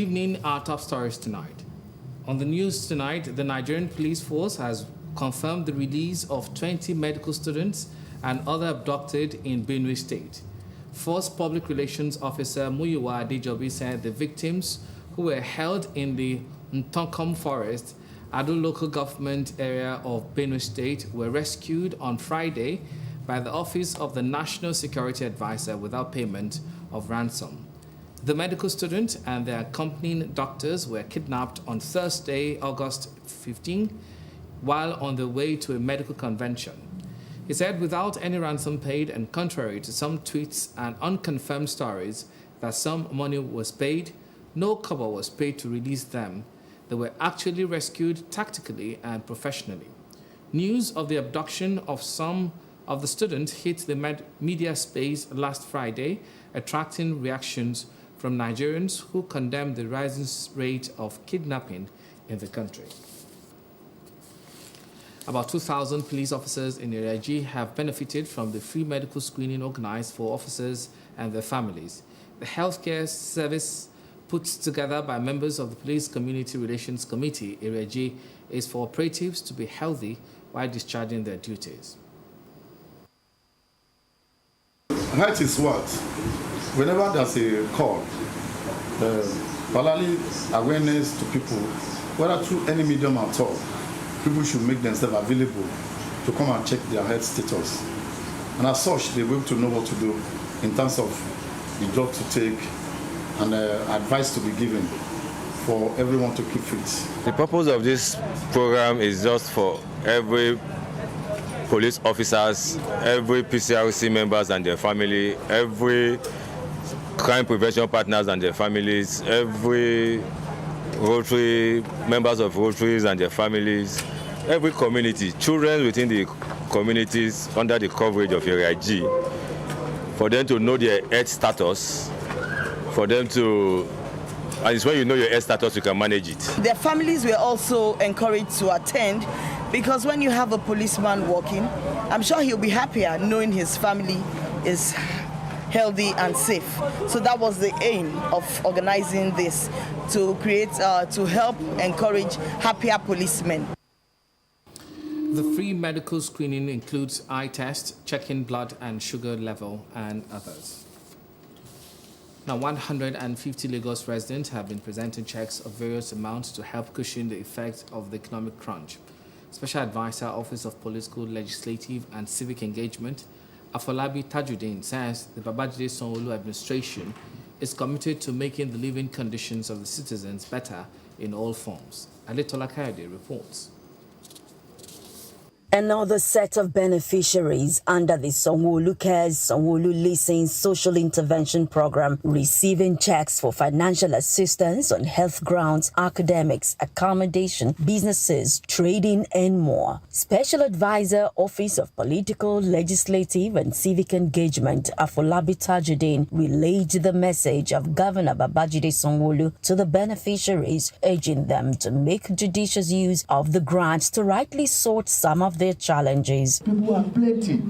Good evening, our top stories tonight. On the news tonight, the Nigerian police force has confirmed the release of 20 medical students and others abducted in Benue State. Force Public Relations Officer Muyiwa Adejobi said the victims who were held in the Ntonkom Forest, Ado local government area of Benue State, were rescued on Friday by the Office of the National Security Advisor without payment of ransom. The medical student and their accompanying doctors were kidnapped on Thursday, August 15, while on the way to a medical convention. He said without any ransom paid, and contrary to some tweets and unconfirmed stories that some money was paid, no cover was paid to release them. They were actually rescued tactically and professionally. News of the abduction of some of the students hit the media space last Friday, attracting reactions from Nigerians who condemned the rising rate of kidnapping in the country. About 2,000 police officers in Iraji have benefited from the free medical screening organized for officers and their families. The healthcare service put together by members of the Police Community Relations Committee, Iraji, is for operatives to be healthy while discharging their duties. Height is what? Whenever there's a call, particularly awareness to people, whether through any medium at all, people should make themselves available to come and check their health status. And as such, they'll be able to know what to do in terms of the drug to take and advice to be given for everyone to keep fit. The purpose of this program is just for every police officers, every PCRC members and their family, every crime prevention partners and their families, every Rotary, members of Rotaries and their families, every community, children within the communities under the coverage of Iraji, for them to know their health status, for them to, and it's when you know your health status, you can manage it. Their families were also encouraged to attend, because when you have a policeman working, I'm sure he'll be happier knowing his family is healthy and safe. So that was the aim of organizing this, to create, to help encourage happier policemen. The free medical screening includes eye test, checking blood and sugar level, and others. Now, 150 Lagos residents have been presenting checks of various amounts to help cushion the effects of the economic crunch. Special Advisor, Office of Political, Legislative and Civic Engagement, Afolabi Tajuddin, says the Babajide Sanwo-Olu administration is committed to making the living conditions of the citizens better in all forms. Adetola Kayode reports. Another set of beneficiaries under the Sanwo-Olu Cares Sanwo-Olu Listens Social Intervention Program receiving checks for financial assistance on health grounds, academics, accommodation, businesses, trading, and more. Special Advisor, Office of Political, Legislative and Civic Engagement, Afolabi Tajuddin, relayed the message of Governor Babajide Sanwo-Olu to the beneficiaries, urging them to make judicious use of the grants to rightly sort some of their challenges. People are plenty.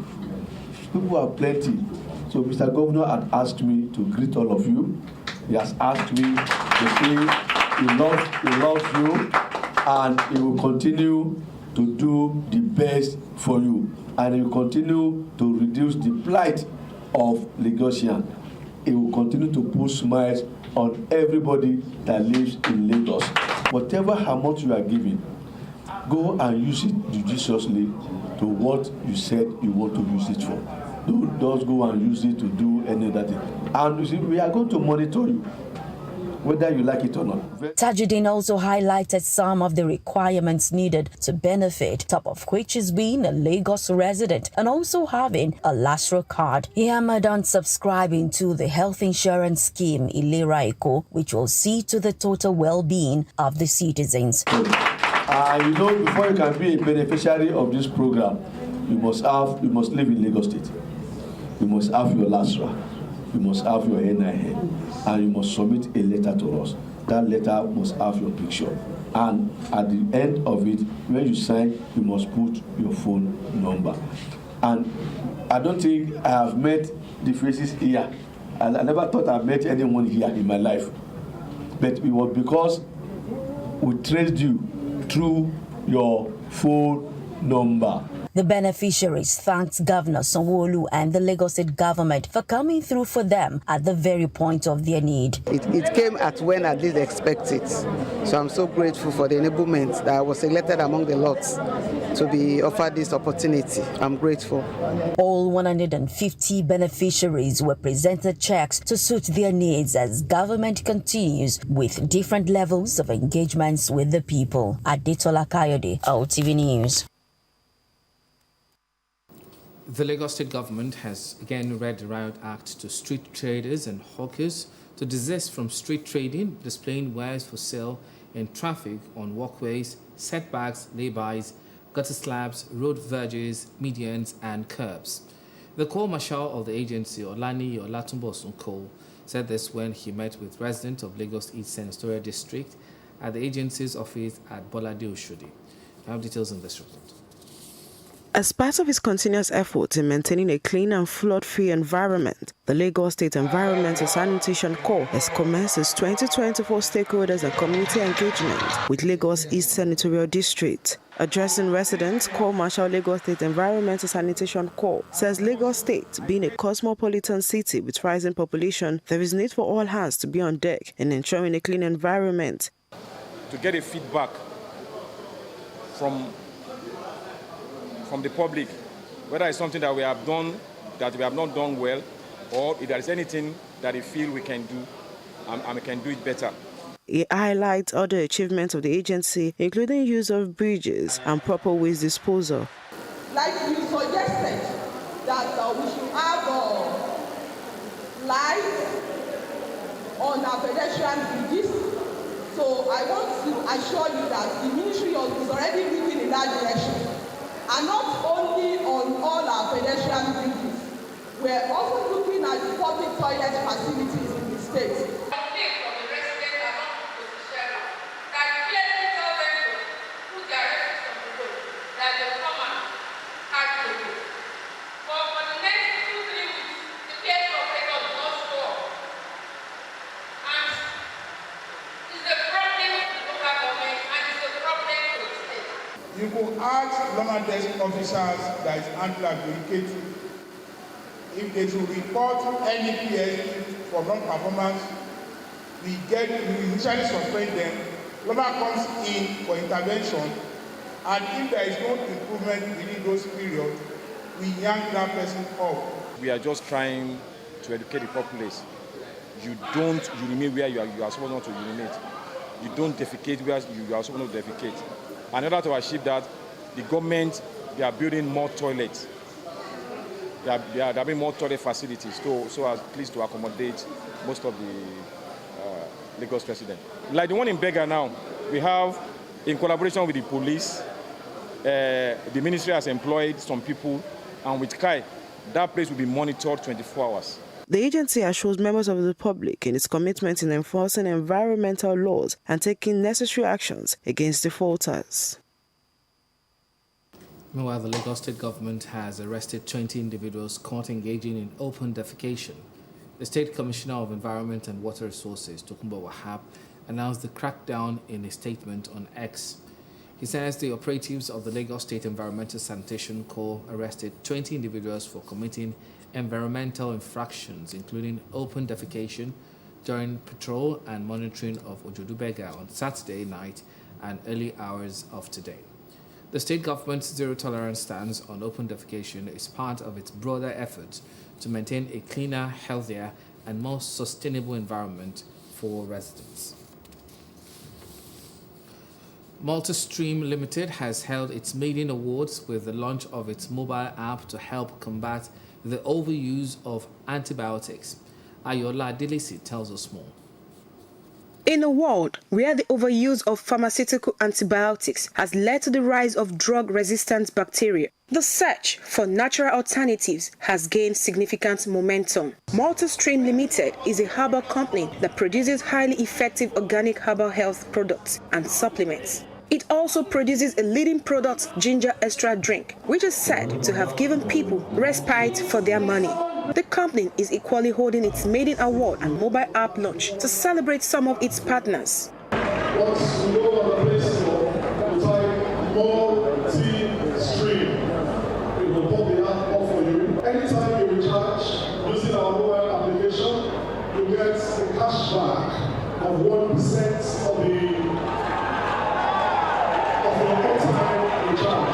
So Mr. Governor had asked me to greet all of you. He has asked me to say he loves you, and he will continue to do the best for you, and he will continue to reduce the plight of Lagosian. He will continue to put smiles on everybody that lives in Lagos. Whatever amount you are giving, go and use it judiciously to what you said you want to use it for. Don't just go and use it to do any other thing. And you see, we are going to monitor you, whether you like it or not. Tajuddin also highlighted some of the requirements needed to benefit, top of which is being a Lagos resident and also having a LASRO card. He hammered on subscribing to the health insurance scheme Ilera Eko, which will see to the total well-being of the citizens. Before you can be a beneficiary of this program, you must live in Lagos State. You must have your LASRA. You must have your NIN, and you must submit a letter to us. That letter must have your picture. And at the end of it, when you sign, you must put your phone number. And I don't think I have met the faces here. I never thought I met anyone here in my life. but it was because we traced you through your phone number. The beneficiaries thanked Governor Sanwo-Olu and the Lagos State government for coming through for them at the very point of their need. It came at when I didn't expect it. So I'm so grateful for the enablement that I was selected among the lots to be offered this opportunity. I'm grateful. All 150 beneficiaries were presented checks to suit their needs as government continues with different levels of engagements with the people. Adetola Kayode, OTV News. The Lagos State government has again read the Riot Act to street traders and hawkers to desist from street trading, displaying wares for sale in traffic on walkways, setbacks, lay-bys, gutter slabs, road verges, medians, and curbs. The Corps Marshal of the agency, Olani Olatunbosun Cole, said this when he met with residents of Lagos East Senatorial District at the agency's office at Bolade Oshodi. I have details in this report. As part of his continuous efforts in maintaining a clean and flood-free environment, the Lagos State Environment and Sanitation Corps has commenced its 2024 stakeholders and community engagement with Lagos East Senatorial District. Addressing residents, Corps Marshal Lagos State Environment and Sanitation Corps says Lagos State, being a cosmopolitan city with rising population, there is need for all hands to be on deck in ensuring a clean environment. To get a feedback from the public, whether it's something that we have done that we have not done well, or if there is anything that they feel we can do and we can do it better. He highlights other achievements of the agency, including use of bridges and proper waste disposal. Like you suggested, that we should have lights on our pedestrian bridges. So I want to assure you that the ministry is already moving in that direction. And not only on all our pedestrian bridges, we're also looking at the public toilet facilities in the state. You could ask Loma desk officers that is anti-advocate if they should report any PS for non-performance. We initially suspend them. Loma comes in for intervention, and if there is no improvement within those periods, we yank that person off. We are just trying to educate the populace. You don't urinate where you are supposed not to urinate. You don't defecate where you are supposed not to defecate. In order to achieve that, the government, they are building more toilets. They are having more toilet facilities so as pleased to accommodate most of the Lagos residents. Like the one in Bega now, we have, in collaboration with the police, the ministry has employed some people, and with KAI, that place will be monitored 24 hours. The agency assures members of the public in its commitment in enforcing environmental laws and taking necessary actions against defaulters. Meanwhile, the Lagos State government has arrested 20 individuals caught engaging in open defecation. The State Commissioner of Environment and Water Resources, Tokunbo Wahab, announced the crackdown in a statement on X. He says the operatives of the Lagos State Environmental Sanitation Corps arrested 20 individuals for committing environmental infractions, including open defecation during patrol and monitoring of Ojodu-Bega on Saturday night and early hours of today. The state government's zero-tolerance stance on open defecation is part of its broader efforts to maintain a cleaner, healthier, and more sustainable environment for residents. Multistream Limited has held its maiden awards with the launch of its mobile app to help combat the overuse of antibiotics. Ayola Adelisi tells us more. In a world where the overuse of pharmaceutical antibiotics has led to the rise of drug-resistant bacteria, the search for natural alternatives has gained significant momentum. Multistream Limited is a herbal company that produces highly effective organic herbal health products and supplements. It also produces a leading product, Ginger Extra Drink, which is said to have given people respite for their money. The company is equally holding its maiden award and mobile app launch to celebrate some of its partners. What's low on the Play Store is like multi-stream. We will put the app up for you. Anytime you recharge using our mobile application, you get a cashback of 1% of your one-time recharge.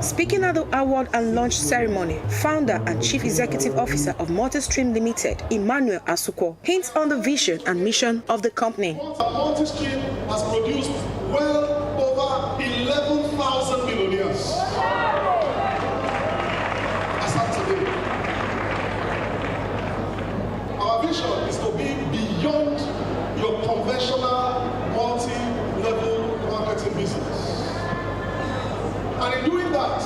Speaking at the award and launch ceremony, founder and chief executive officer of Multistream Limited, Emmanuel Asuko, hints on the vision and mission of the company. Multistream has produced well over 11,000 millionaires. As of today, our vision is to be beyond your conventional multi-level marketing business. And in doing that,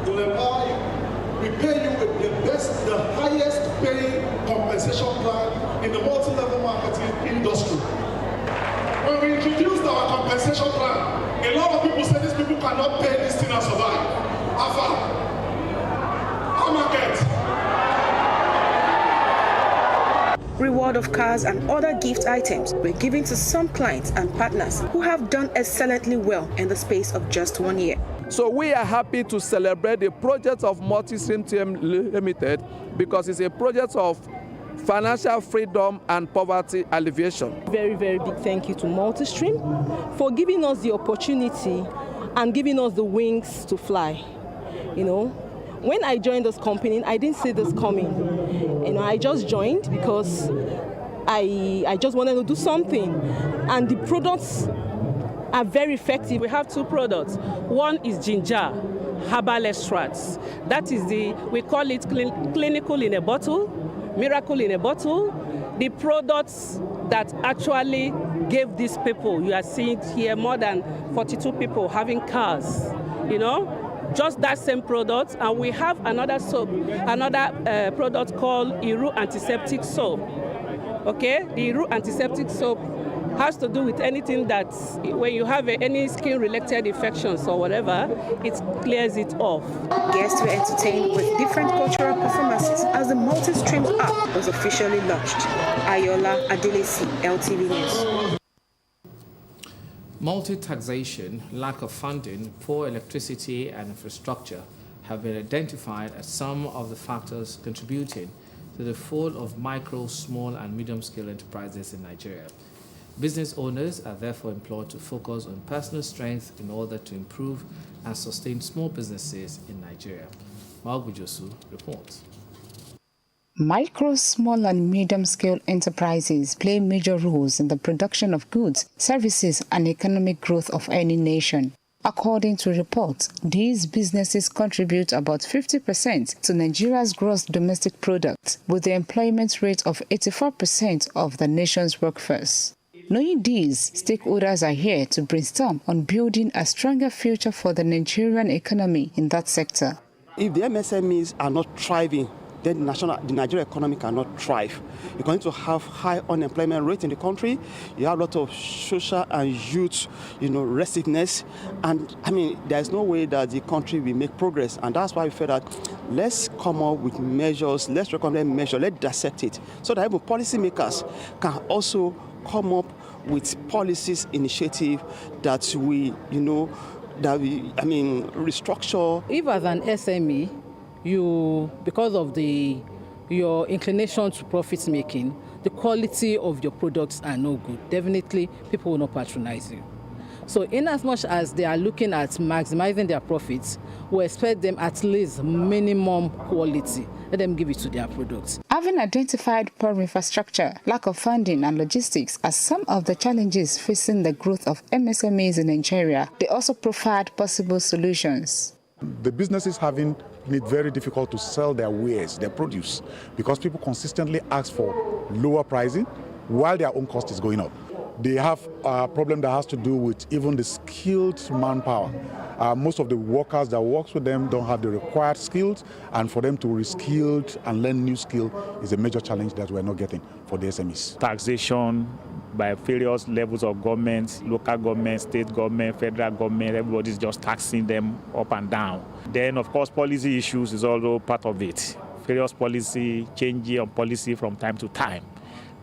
we'll empower you. We pay you with the highest paying compensation plan in the multi-level marketing industry. When we introduced our compensation plan, a lot of people said these people cannot pay this thing and survive. Alpha, our market. Reward of cars and other gift items were given to some clients and partners who have done excellently well in the space of just 1 year. So we are happy to celebrate the project of Multistream TM Limited because it's a project of financial freedom and poverty alleviation. Very, very big thank you to Multistream for giving us the opportunity and giving us the wings to fly. You know, when I joined this company, I didn't see this coming. You know, I just joined because I just wanted to do something, and the products are very effective. We have two products. One is ginger herbal extracts. That is we call it clinical in a bottle, miracle in a bottle. The products that actually gave these people, you are seeing here more than 42 people having cars, you know, just that same product. And we have another soap, another product called Iru Antiseptic Soap. Okay, the Iru Antiseptic Soap has to do with anything that when you have any skin-related infections or whatever, it clears it off. Guests were entertained with different cultural performances as the Multistream app was officially launched. Ayola Adelesi, LTV News. Multi-taxation, lack of funding, poor electricity and infrastructure have been identified as some of the factors contributing to the fall of micro, small and medium-scale enterprises in Nigeria. Business owners are therefore implored to focus on personal strength in order to improve and sustain small businesses in Nigeria. Maogujosu reports. Micro, small and medium-scale enterprises play major roles in the production of goods, services and economic growth of any nation. According to reports, these businesses contribute about 50% to Nigeria's gross domestic product, with the employment rate of 84% of the nation's workforce. Knowing these, stakeholders are here to brainstorm on building a stronger future for the Nigerian economy in that sector. If the MSMEs are not thriving, then the Nigerian economy cannot thrive. You're going to have high unemployment rate in the country. You have a lot of social and youth, restiveness. And I mean, there's no way that the country will make progress. And that's why we feel that let's come up with measures, let's recommend measures, let's dissect it, so that even policymakers can also come up with policies, initiative that restructure. If as an SME, because of your inclination to profit making, the quality of your products are no good, definitely people will not patronize you. So in as much as they are looking at maximizing their profits, we expect them at least minimum quality. Let them give it to their products. Having identified poor infrastructure, lack of funding and logistics as some of the challenges facing the growth of MSMEs in Nigeria, they also provide possible solutions. The businesses having it very difficult to sell their wares, their produce, because people consistently ask for lower pricing while their own cost is going up. They have a problem that has to do with even the skilled manpower. Most of the workers that work with them don't have the required skills, and for them to reskill and learn new skill is a major challenge that we're not getting for the SMEs. Taxation, by various levels of government, local government, state government, federal government. Everybody's just taxing them up and down. Then, of course, policy issues is also part of it. Various policy, changing of policy from time to time.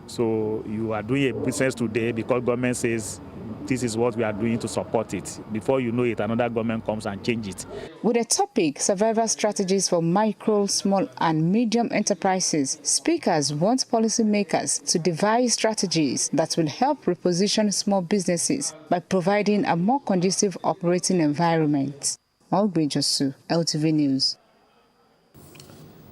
So you are doing a business today because government says this is what we are doing to support it. Before you know it, another government comes and changes it. With the topic, survival strategies for micro, small and medium enterprises, speakers want policymakers to devise strategies that will help reposition small businesses by providing a more conducive operating environment. Malgbe Josu, LTV News.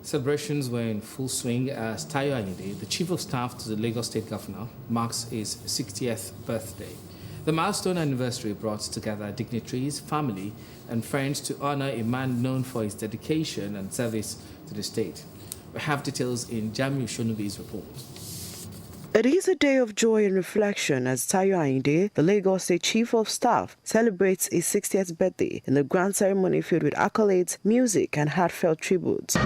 Celebrations were in full swing as Tayo Ayinde, the Chief of Staff to the Lagos State Governor, marks his 60th birthday. The milestone anniversary brought together dignitaries, family, and friends to honor a man known for his dedication and service to the state. We have details in Jamiu Shonubi's report. It is a day of joy and reflection as Tayo Ayinde, the Lagos State Chief of Staff, celebrates his 60th birthday in the grand ceremony filled with accolades, music, and heartfelt tributes.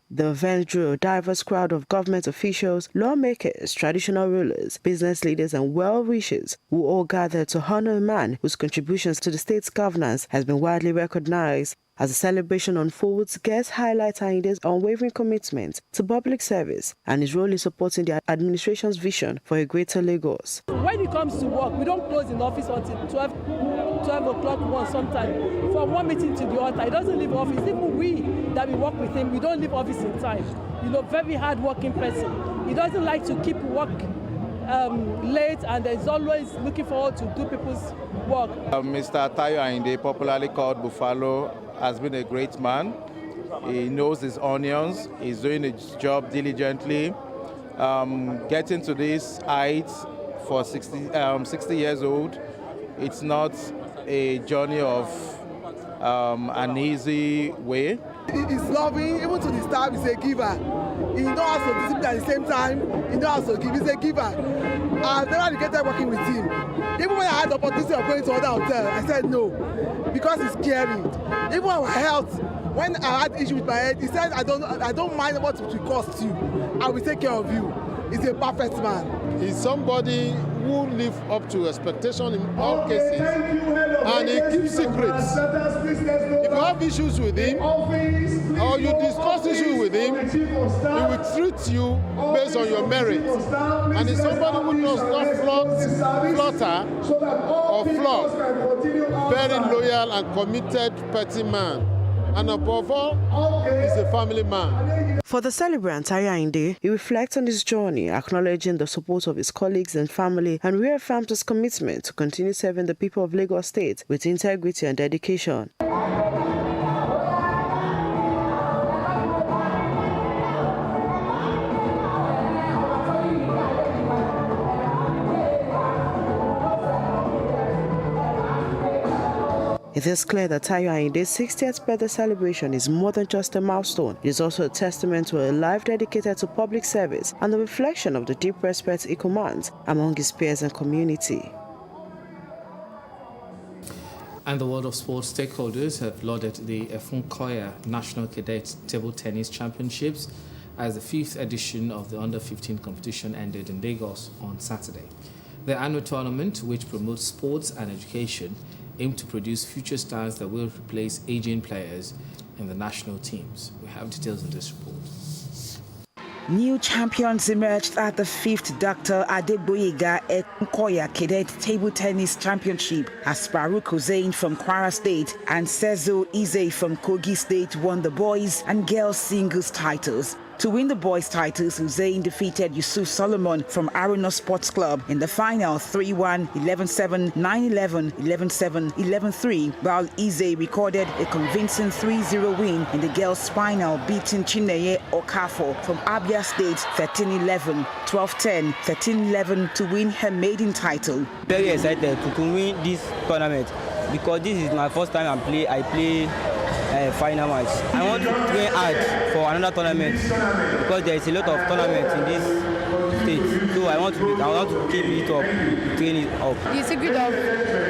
The event drew a diverse crowd of government officials, lawmakers, traditional rulers, business leaders, and well-wishers who all gathered to honor a man whose contributions to the state's governance has been widely recognized. As the celebration unfolds, guests highlight Ayinde's unwavering commitment to public service and his role in supporting the administration's vision for a greater Lagos. When it comes to work, we don't close in office until 12 o'clock one sometime. From one meeting to the other, he doesn't leave office. Even we that we work with him, we don't leave office in time. You know, very hard-working person. He doesn't like to keep work late, and he's always looking forward to do people's work. Mr. Tayo Ayinde, popularly called Buffalo, has been a great man. He knows his onions. He's doing his job diligently. Getting to this height for 60 years old, it's not a journey of an easy way. He's loving, even to the staff, he's a giver. He knows how to discipline at the same time, he knows how to give, he's a giver. I've never regretted working with him. Even when I had the opportunity of going to other hotels, I said no, because he's caring. Even our health, when I had issues with my head, he said, I don't mind what it will cost you. I will take care of you. He's a perfect man. He's somebody who lives up to expectation in all cases, and he keeps secrets. If you have issues with him, or you discuss issues with him, he will treat you based on your merit. And he's somebody who does not flutter or flog. Very loyal and committed, petty man. And above all, he's a family man. For the celebrant, Tayo Ayinde, he reflects on his journey, acknowledging the support of his colleagues and family, and reaffirms his commitment to continue serving the people of Lagos State with integrity and dedication. It is clear that Tayo Ayinde's 60th birthday celebration is more than just a milestone. It is also a testament to a life dedicated to public service and the reflection of the deep respect he commands among his peers and community. And the world of sports stakeholders have lauded the Efunkoya National Cadet Table Tennis Championships as the 5th edition of the Under-15 competition ended in Lagos on Saturday. The annual tournament, which promotes sports and education, aim to produce future stars that will replace aging players in the national teams. We have details in this report. New champions emerged at the 5th Dr. Adegboyega Efunkoya Cadet Table Tennis Championship as Farouk Hussein from Kwara State and Sezo Ize from Kogi State won the boys and girls singles titles. To win the boys' titles, Hussein defeated Yusuf Solomon from Aruna Sports Club in the final 3-1, 11-7, 9-11, 11-7, 11-3, while Ize recorded a convincing 3-0 win in the girls' final, beating Chineye Okafo from Abia State 13-11, 12-10, 13-11 to win her maiden title. Very excited to win this tournament because this is my first time I play final match. I want to train hard for another tournament because there is a lot of tournaments in this state. So I want to keep it up, train it up. The secret of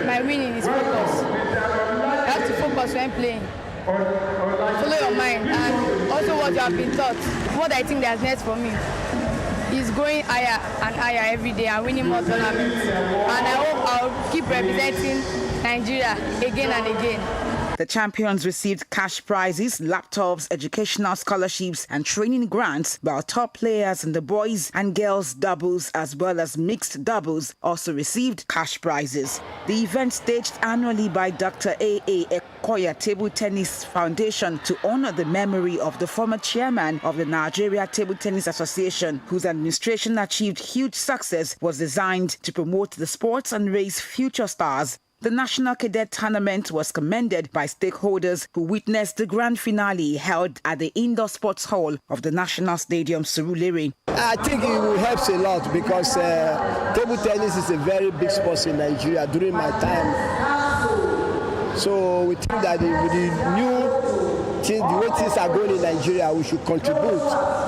my winning is focus. I have to focus when playing. Follow your mind and also what you have been taught. What I think that's next for me is going higher and higher every day and winning more tournaments. And I hope I'll keep representing Nigeria again and again. The champions received cash prizes, laptops, educational scholarships and training grants, while top players in the boys and girls doubles as well as mixed doubles also received cash prizes. The event, staged annually by Dr. A.A. Ekoya Table Tennis Foundation to honor the memory of the former chairman of the Nigeria Table Tennis Association, whose administration achieved huge success, was designed to promote the sports and raise future stars. The National Cadet Tournament was commended by stakeholders who witnessed the grand finale held at the Indoor Sports Hall of the National Stadium, Surulere. I think it will help a lot because table tennis is a very big sport in Nigeria during my time. So we think that with the new things, the way things are going in Nigeria, we should contribute,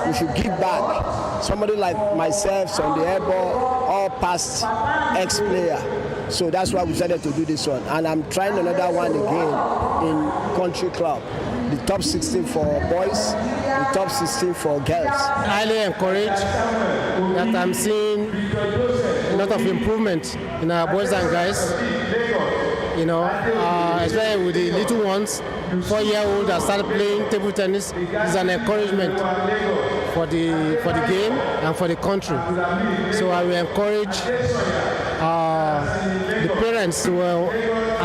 we should give back. Somebody like myself, Sunday Ebo, all past ex-player. So that's why we decided to do this one. And I'm trying another one again in Country Club. The top 16 for boys, the top 16 for girls. Highly encouraged that I'm seeing a lot of improvement in our boys and guys. You know, especially with the little ones, 4-year-old that started playing table tennis is an encouragement for the game and for the country. So I will encourage the parents to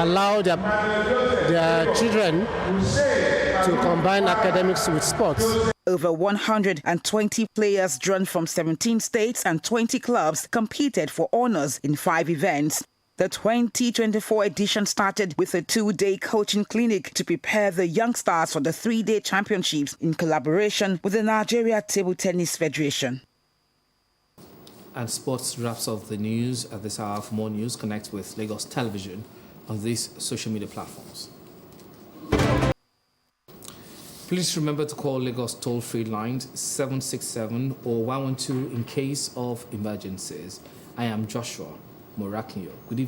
allow their children to combine academics with sports. Over 120 players drawn from 17 states and 20 clubs competed for honors in 5 events. The 2024 edition started with a 2-day coaching clinic to prepare the youngsters for the 3-day championships in collaboration with the Nigeria Table Tennis Federation. And sports wraps up the news at this hour. For more news, connect with Lagos Television on these social media platforms. Please remember to call Lagos toll-free lines 767 or 112 in case of emergencies. I am Joshua Morakinyo. Good evening.